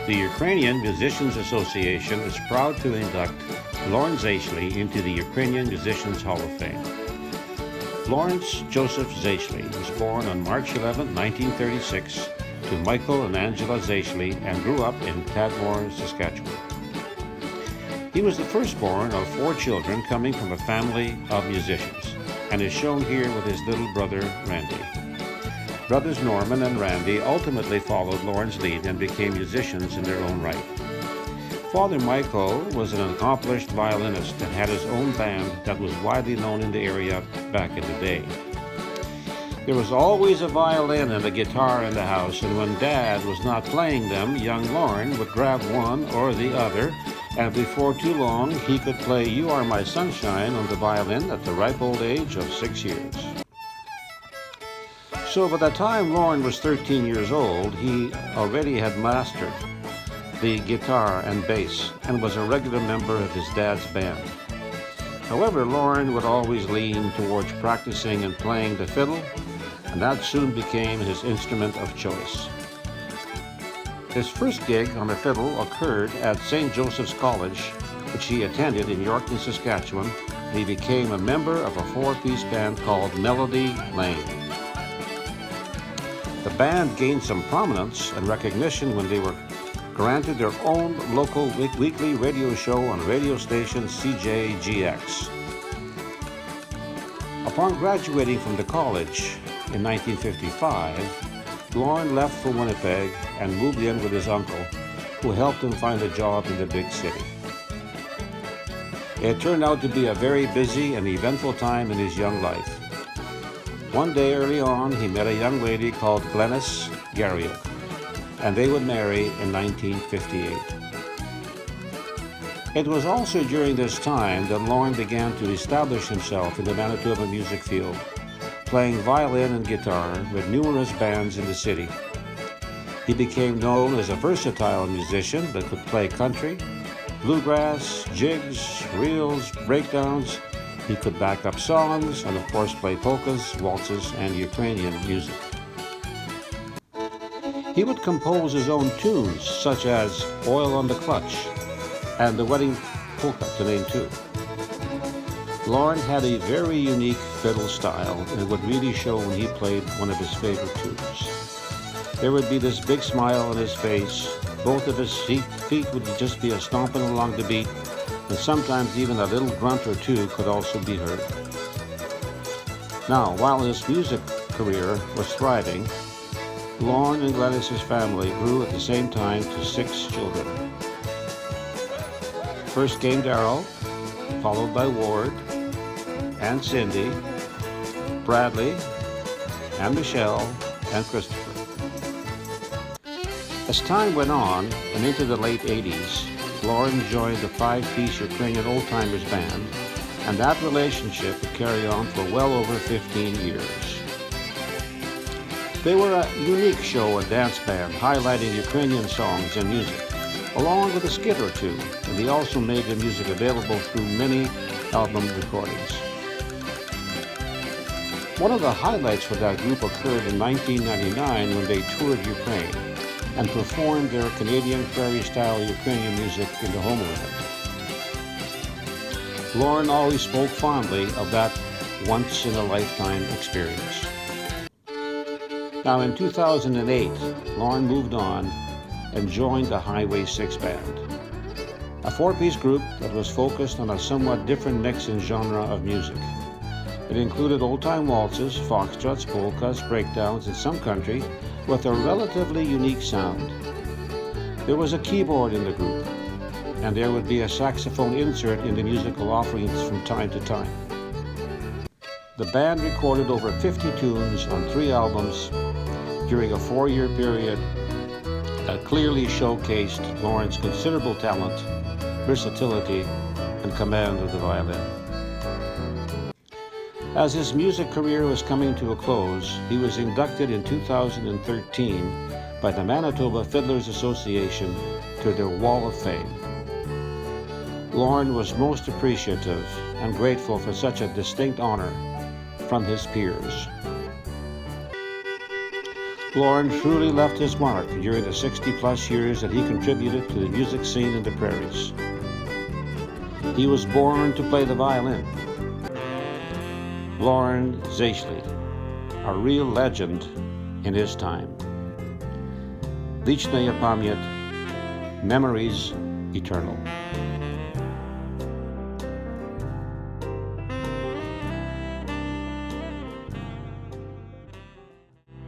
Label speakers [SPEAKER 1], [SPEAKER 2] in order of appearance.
[SPEAKER 1] The Ukrainian Musicians Association is proud to induct Lorne Zayshley into the Ukrainian Musicians Hall of Fame. Lawrence Joseph Zayshley was born on March 11, 1936, to Michael and Angela Zayshley and grew up in Tadmor, Saskatchewan. He was the firstborn of 4 children coming from a family of musicians, and is shown here with his little brother Randy. Brothers Norman and Randy ultimately followed Lorne's lead and became musicians in their own right. Father Michael was an accomplished violinist and had his own band that was widely known in the area back in the day. There was always a violin and a guitar in the house, and when Dad was not playing them, young Lorne would grab one or the other, and before too long he could play You Are My Sunshine on the violin at the ripe old age of 6 years. So by the time Lorne was 13 years old, he already had mastered the guitar and bass and was a regular member of his dad's band. However, Lorne would always lean towards practicing and playing the fiddle, and that soon became his instrument of choice. His first gig on the fiddle occurred at St. Joseph's College, which he attended in Yorkton, Saskatchewan, and he became a member of a 4-piece band called Melody Lane. The band gained some prominence and recognition when they were granted their own local weekly radio show on radio station CJGX. Upon graduating from the college in 1955, Lorne left for Winnipeg and moved in with his uncle, who helped him find a job in the big city. It turned out to be a very busy and eventful time in his young life. One day early on, he met a young lady called Glenys Garriock, and they would marry in 1958. It was also during this time that Lorne began to establish himself in the Manitoba music field, playing violin and guitar with numerous bands in the city. He became known as a versatile musician that could play country, bluegrass, jigs, reels, breakdowns. He could back up songs and of course play polkas, waltzes, and Ukrainian music. He would compose his own tunes such as Oil on the Clutch and The Wedding Polka, to name 2. Lorne had a very unique fiddle style, and it would really show when he played one of his favorite tunes. There would be this big smile on his face, both of his feet would just be a stomping along the beat, and sometimes even a little grunt or two could also be heard. Now, while his music career was thriving, Lorne and Glenys's family grew at the same time to 6 children. First came Darrell, followed by Ward, and Cindy, Bradley, and Michelle, and Christopher. As time went on, and into the late 80s, Lorne joined the 5-piece Ukrainian old-timers band, and that relationship would carry on for well over 15 years. They were a unique show and dance band highlighting Ukrainian songs and music, along with a skit or two, and they also made their music available through many album recordings. One of the highlights for that group occurred in 1999 when they toured Ukraine and performed their Canadian prairie-style Ukrainian music in the homeland. Lorne always spoke fondly of that once-in-a-lifetime experience. Now in 2008, Lorne moved on and joined the Highway 6 band, a 4-piece group that was focused on a somewhat different mix and genre of music. It included old-time waltzes, foxtrots, polkas, breakdowns, and some country, with a relatively unique sound. There was a keyboard in the group, and there would be a saxophone insert in the musical offerings from time to time. The band recorded over 50 tunes on 3 albums during a 4-year period that clearly showcased Lorne's considerable talent, versatility, and command of the violin. As his music career was coming to a close, he was inducted in 2013 by the Manitoba Fiddlers Association to their Wall of Fame. Lorne was most appreciative and grateful for such a distinct honor from his peers. Lorne truly left his mark during the 60-plus years that he contributed to the music scene in the prairies. He was born to play the violin. Lorne Zayshley, a real legend in his time. Licznej pamięć, memories eternal.